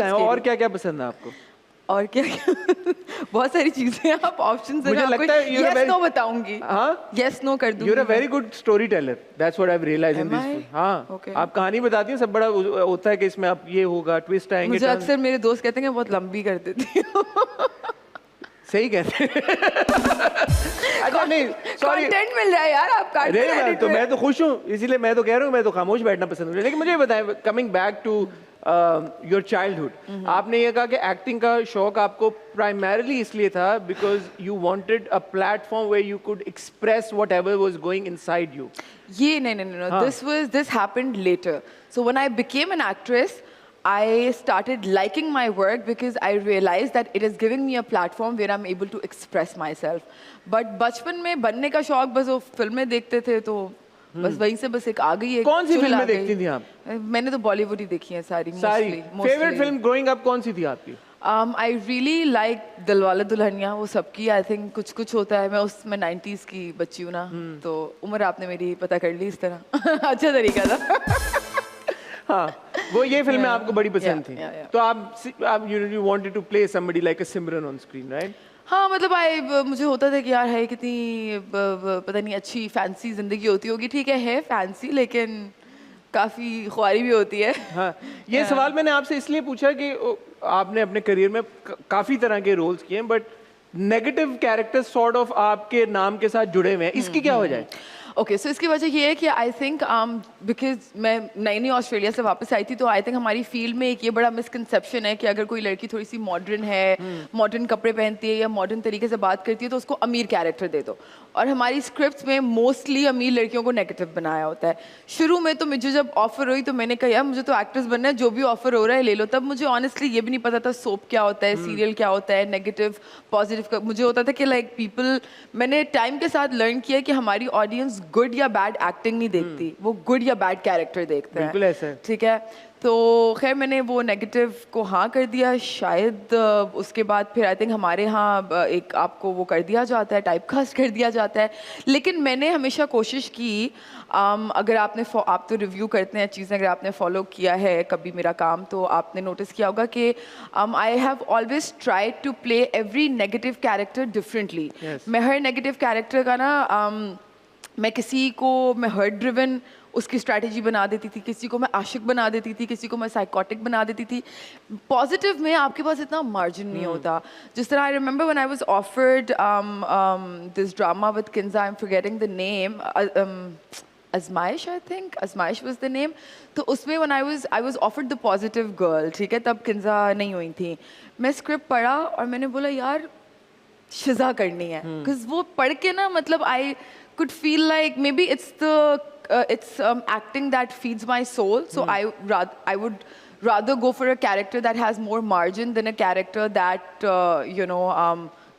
बताएं और क्या क्या पसंद है आपको? और क्या बहुत सारी चीजें हैं, आप ऑप्शंस मुझे लगता है यस नो बताऊंगी। हाँ यस नो कर दूंगी। You're a very good storyteller. That's what I've realized in Am this I? film. हाँ Okay. आप कहानी बताती हैं, सब बड़ा होता है कि इसमें आप ये होगा, ट्विस्ट आएंगे। मुझे अक्सर मेरे दोस्त कहते हैं कि बहुत लंबी कर देती हूँ। सही कहते हैं। अच्छा नहीं सॉरी कंटेंट मिल रहा है यार, आप काट नहीं मैं तो खुश हूँ, इसीलिए मैं तो कह रहा हूँ, मैं तो खामोश बैठना पसंद करूँ। लेकिन मुझे बताएं, coming back to your childhood, आपने ये कहा कि एक्टिंग का शौक आपको प्राइमरीली इसलिए था because you wanted a platform where you could express whatever was going inside you. ये नहीं, this happened later. So when I became an actress, I started liking my work because I realized that it is giving me a platform where I'm able to express myself. But बचपन में बनने का शौक बस वो फिल्में देखते थे, तो बस वहीं से बस एक आ गई है। कौन सी फिल्में देखती थी आप? मैंने तो बॉलीवुड ही देखी है सारी। फेवरेट फिल्म ग्रोइंग अप कौन सी थी आपकी? I really like Dilwale Dulhania, वो सबकी आई थिंक कुछ कुछ होता है। मैं उसमें 90s की बच्ची हूँ ना, तो उम्र आपने मेरी पता कर ली इस तरह। अच्छा तरीका था। हाँ वो ये फिल्में आपको बड़ी पसंद थी। तो आप you wanted to play somebody like a Simran on screen, right? हाँ मतलब मुझे होता था कि यार है कितनी पता नहीं अच्छी फैंसी जिंदगी होती होगी। ठीक है फैंसी, लेकिन काफी ख्वारी भी होती है। हाँ ये सवाल मैंने आपसे इसलिए पूछा कि आपने अपने करियर में काफी तरह के रोल्स किए हैं, but negative characters sort of आपके नाम के साथ जुड़े हुए हैं, इसकी क्या वजह है? ओके सो इसकी वजह ये है कि आई थिंक बिकॉज मैं नई ऑस्ट्रेलिया से वापस आई थी, तो आई थिंक हमारी फील्ड में एक ये बड़ा मिसकंसेप्शन है कि अगर कोई लड़की थोड़ी सी मॉडर्न है, मॉडर्न कपड़े पहनती है या मॉडर्न तरीके से बात करती है, तो उसको अमीर कैरेक्टर दे दो। और हमारी स्क्रिप्ट्स में मोस्टली अमीर लड़कियों को नेगेटिव बनाया होता है। शुरू में तो मुझे जब ऑफर हुई तो मैंने कहा यार मुझे तो एक्ट्रेस बनना है, जो भी ऑफर हो रहा है ले लो। तब मुझे ऑनेस्टली ये भी नहीं पता था सोप क्या होता है, सीरियल क्या होता है, नेगेटिव पॉजिटिव। मुझे होता था कि लाइक पीपल, मैंने टाइम के साथ लर्न किया कि हमारी ऑडियंस गुड या बैड एक्टिंग नहीं देखती, वो गुड या बैड कैरेक्टर देखते हैं। बिल्कुल ऐसा है। ठीक है, तो खैर मैंने वो नेगेटिव को हाँ कर दिया। शायद उसके बाद फिर आई थिंक हमारे यहाँ एक आपको वो कर दिया जाता है, टाइपकास्ट कर दिया जाता है। लेकिन मैंने हमेशा कोशिश की, अगर आप तो रिव्यू करते हैं चीज़ें, अगर आपने फॉलो किया है कभी मेरा काम, तो आपने नोटिस किया होगा कि I have always tried to play every negative character differently. मैं हर नेगेटिव कैरेक्टर का ना मैं किसी को मैं हर्ट ड्रिवन उसकी स्ट्रैटेजी बना देती थी, किसी को मैं आशिक बना देती थी, किसी को मैं साइकोटिक बना देती थी। पॉजिटिव में आपके पास इतना मार्जिन नहीं होता। जिस तरह I remember when I was offered this drama with Kinza, I am forgetting the name, Azmaish, I think Azmaish was the name. तो उसमें when I was offered the positive girl, ठीक है, तब किंजा नहीं हुई थी। मैं स्क्रिप्ट पढ़ा और मैंने बोला यार शिजा करनी है, बिकॉज वो पढ़ के ना मतलब आई could feel like maybe it's acting that feeds my soul, so I would rather go for a character that has more margin than a character that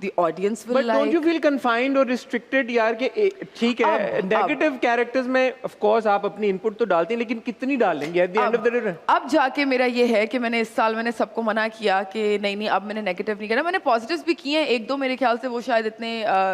the audience will like. But don't you feel confined or restricted यार कि ठीक है negative characters में of course आप अपनी input तो डालती हैं, लेकिन कितनी डालेंगे at the end of the day? अब जाके मेरा ये है कि मैंने इस साल मैंने सबको मना किया कि नहीं अब मैंने नेगेटिव नहीं करना। मैंने पॉजिटिव्स भी किए हैं एक दो, मेरे ख्याल से वो शायद इतने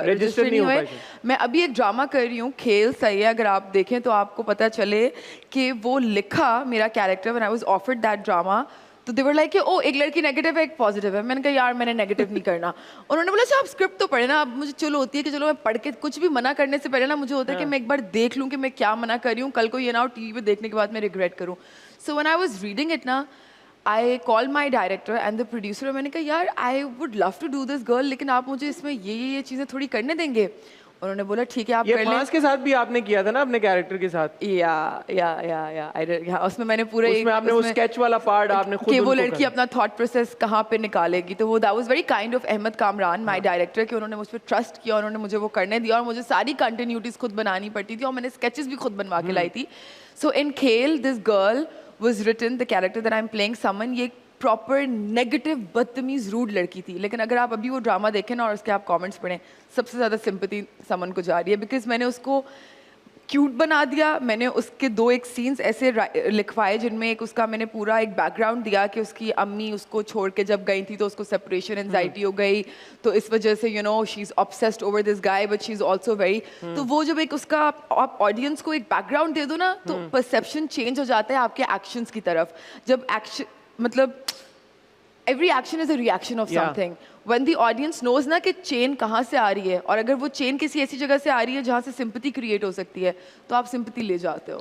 रजिस्टर नहीं हुए। मैं अभी एक ड्रामा कर रही हूँ, खेल सही है, अगर आप देखें तो आपको पता चले कि वो लिखा मेरा character when I was offered that drama, तो दे वर लाइक कि ओ एक लड़की नेगेटिव है एक पॉजिटिव है। मैंने कहा यार मैंने नेगेटिव नहीं करना। उन्होंने बोला अच्छा आप स्क्रिप्ट तो पढ़े ना। अब मुझे चलो होती है कि चलो मैं पढ़ के कुछ भी मना करने से पहले ना मुझे होता है कि मैं एक बार देख लूँ कि मैं क्या मना कर रही हूँ, कल को ये ना हो टीवी पे देखने के बाद मैं रिग्रेट करूँ। So when I was reading it ना, I call my director and the producer. मैंने कहा यार I would love to do this girl, लेकिन आप मुझे इसमें ये चीज़ें थोड़ी करने देंगे? उन्होंने बोला ठीक है आप कर लें। के साथ भी आपने किया था ना अपने कैरेक्टर के साथ? या उसमें मैंने पूरे उसमें आपने वो स्केच वाला पार्ट आपने खुद कि वो लड़की अपना थॉट प्रोसेस कहाँ पे निकालेगी, तो वो that was very kind of Ahmad Kamran my director कि उन्होंने मुझ पर ट्रस्ट किया, उन्होंने मुझे वो करने दिया और मुझे सारी कंटिन्यूटीज खुद बनानी पड़ती थी और मैंने स्केचेस भी खुद बनवा के लाई थी। So in Khel this girl was written, the character that I am playing Saman, ये प्रॉपर नेगेटिव बदतमीज रूड लड़की थी। लेकिन अगर आप अभी वो ड्रामा देखें ना और उसके आप कमेंट्स पढ़ें, सबसे ज़्यादा सिंपैथी समन को जा रही है, बिकॉज मैंने उसको क्यूट बना दिया। मैंने उसके दो एक सीन्स ऐसे लिखवाए जिनमें एक उसका मैंने पूरा एक बैकग्राउंड दिया कि उसकी अम्मी उसको छोड़ के जब गई थी तो उसको सेपरेशन एंजाइटी हो गई, तो इस वजह से she is obsessed over this guy but she is also very. तो वो जब एक उसका आप ऑडियंस को एक बैकग्राउंड दे दो ना, तो परसेप्शन चेंज हो जाता है आपके एक्शंस की तरफ। जब एक्शन मतलब every action is a reaction of Yeah. something. When the audience knows ना कि चेन कहाँ से आ रही है और अगर वो चेन किसी ऐसी जगह से आ रही है जहाँ से सिंपैथी क्रिएट हो सकती है तो आप सिंपैथी ले जाते हो.